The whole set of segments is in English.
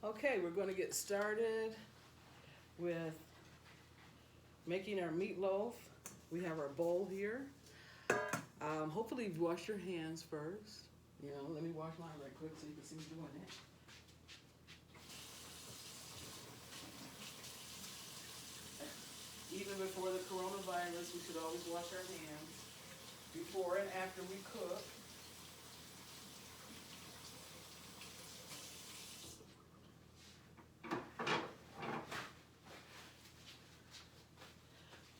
Okay, we're going to get started with making our meatloaf. We have our bowl here. Hopefully you've washed your hands first. Let me wash mine right quick so you can see me doing it. Even before the coronavirus, we should always wash our hands before and after we cook.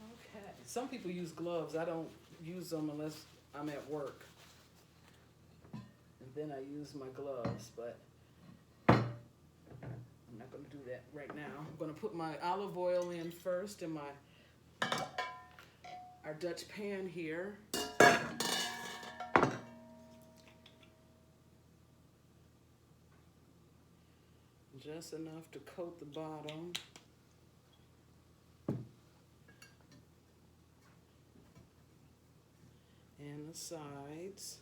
Okay. Some people use gloves. I don't use them unless I'm at work. And then I use my gloves, but I'm not going to do that right now. I'm going to put my olive oil in first in our Dutch pan here. Just enough to coat the bottom. And the sides.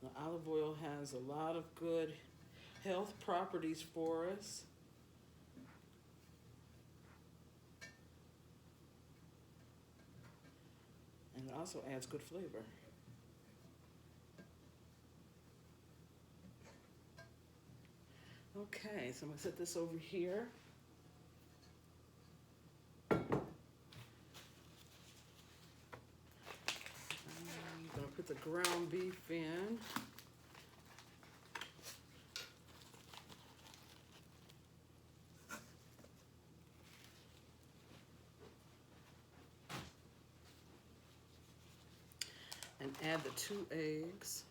The olive oil has a lot of good health properties for us. And it also adds good flavor. Okay, so I'm going to set this over here. I'm going to put the ground beef in. And add the 2 eggs.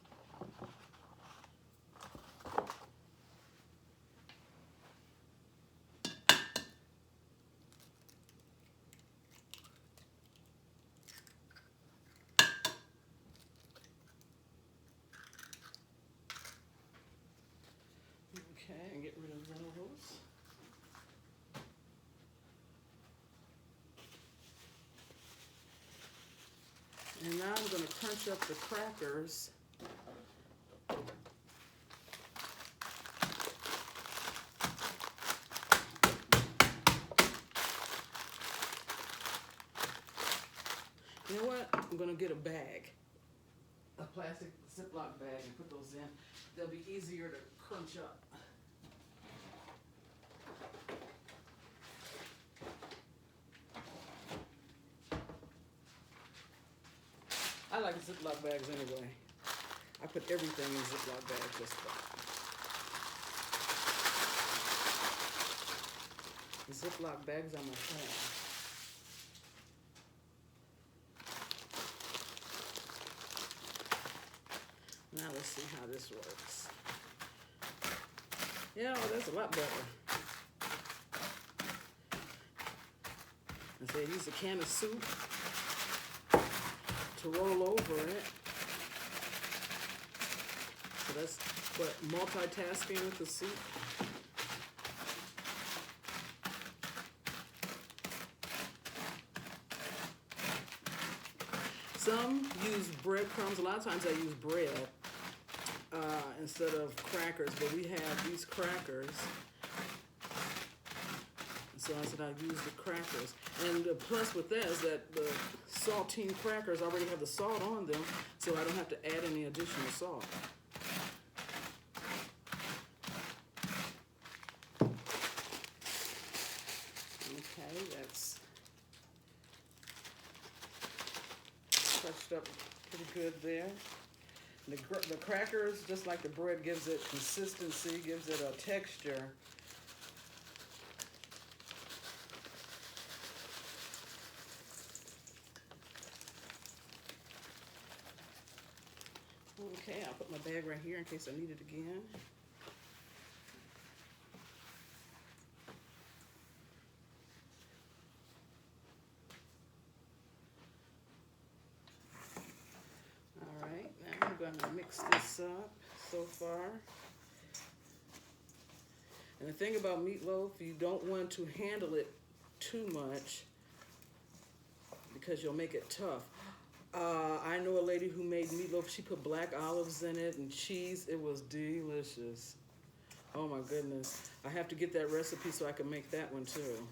Okay, and get rid of those. And now I'm going to crunch up the crackers. You know what? I'm going to get a bag, a plastic Ziploc bag, and put those in. They'll be easier to crunch up. I like Ziploc bags anyway. I put everything in Ziploc bags just about. The Ziploc bags are my friend. Now let's see how this works. Yeah, well, that's a lot better. I say use a can of soup to roll over it. So that's what multitasking with the soup. Some use breadcrumbs. A lot of times I use bread instead of crackers, but we have these crackers. So I said I'd use the crackers. And the plus with that is that the saltine crackers already have the salt on them, so I don't have to add any additional salt. Okay, that's crushed up pretty good there. The crackers, just like the bread, gives it consistency, gives it a texture. Okay, I'll put my bag right here in case I need it again. All right, now I'm going to mix this up so far. And the thing about meatloaf, you don't want to handle it too much because you'll make it tough. I know a lady who made meatloaf. She put black olives in it and cheese. It was delicious. Oh my goodness. I have to get that recipe so I can make that one too.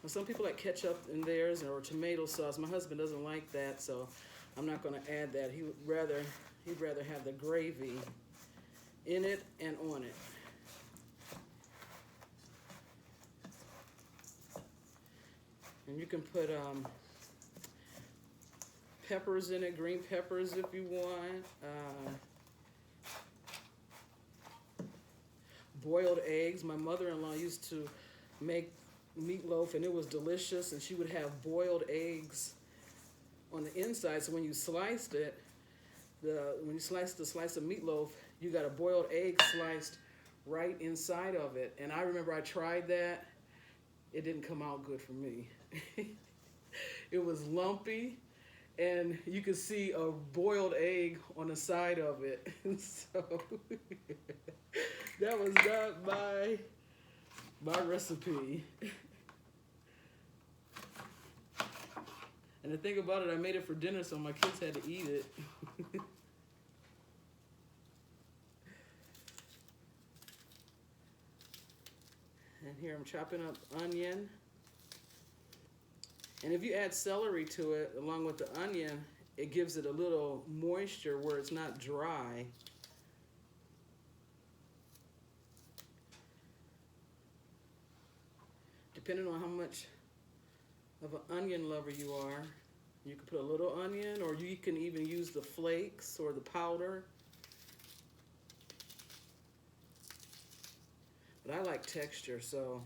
Well, some people like ketchup in theirs or tomato sauce. My husband doesn't like that, so I'm not going to add that. He'd rather have the gravy in it and on it. And you can put peppers in it, green peppers if you want. Boiled eggs. My mother-in-law used to make meatloaf and it was delicious, and she would have boiled eggs on the inside. So when you sliced it, when you sliced the slice of meatloaf, you got a boiled egg sliced right inside of it. And I remember I tried that. It didn't come out good for me. It was lumpy, and you could see a boiled egg on the side of it. So that was not my recipe. And the thing about it, I made it for dinner, so my kids had to eat it. And here I'm chopping up onion. And if you add celery to it along with the onion, it gives it a little moisture where it's not dry. Depending on how much of an onion lover you are, you can put a little onion, or you can even use the flakes or the powder. But I like texture, so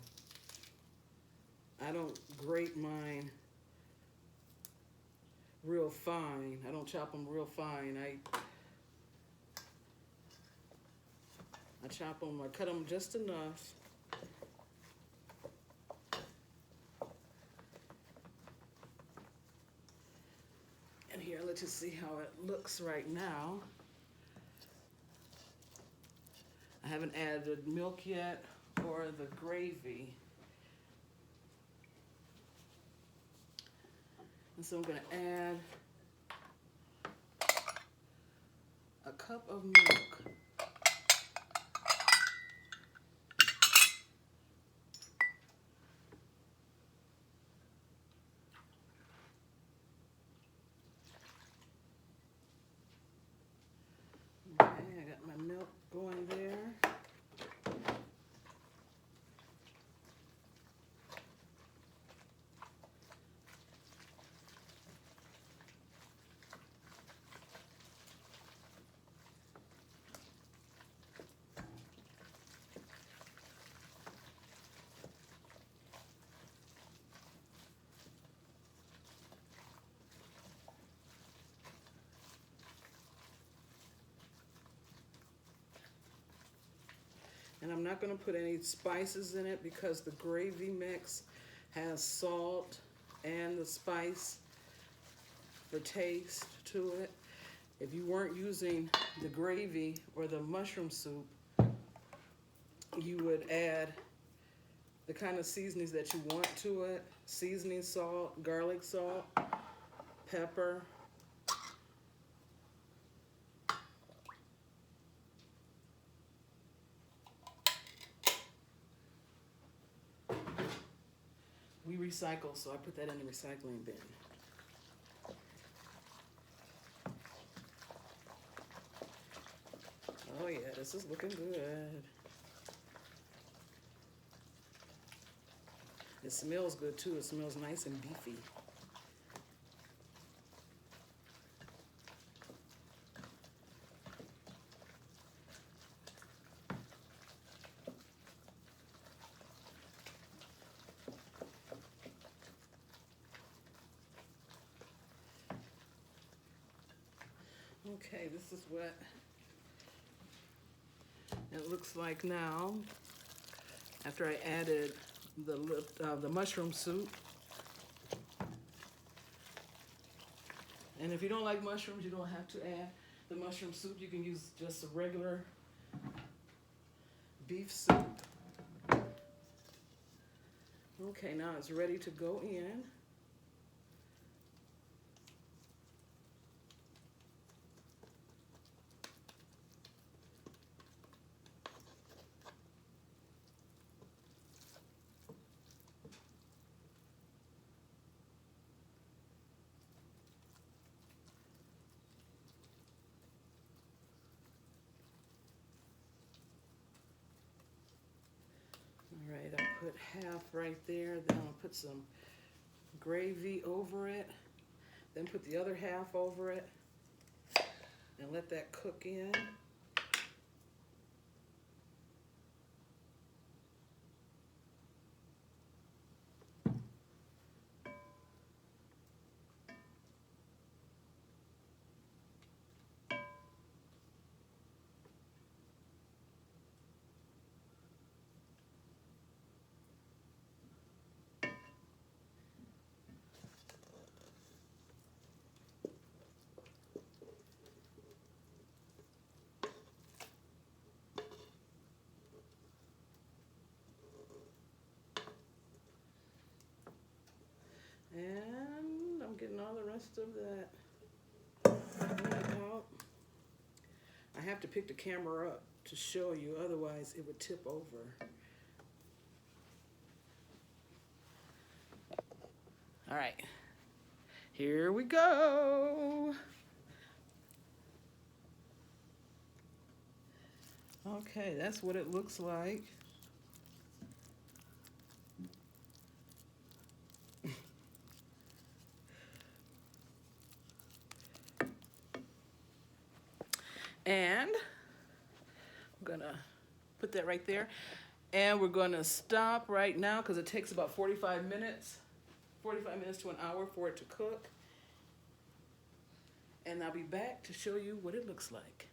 I don't grate mine real fine. I don't chop them real fine. I chop them, I cut them just enough. And here, let's just see how it looks right now. I haven't added milk yet or the gravy. And so I'm going to add a cup of milk. Okay, I got my milk going there. And I'm not going to put any spices in it because the gravy mix has salt and the spice for taste to it. If you weren't using the gravy or the mushroom soup, you would add the kind of seasonings that you want to it. Seasoning salt, garlic salt, pepper. We recycle, so I put that in the recycling bin. Oh yeah, this is looking good. It smells good too. It smells nice and beefy. Okay, this is what it looks like now after I added the mushroom soup. And if you don't like mushrooms, you don't have to add the mushroom soup. You can use just a regular beef soup. Okay, now it's ready to go in. All right, I put half right there, then I'll put some gravy over it, then put the other half over it, and let that cook in. And I'm getting all the rest of that meat out. I have to pick the camera up to show you, otherwise it would tip over. All right, here we go. Okay, that's what it looks like. And I'm gonna put that right there. And we're gonna stop right now because it takes about 45 minutes to an hour for it to cook. And I'll be back to show you what it looks like.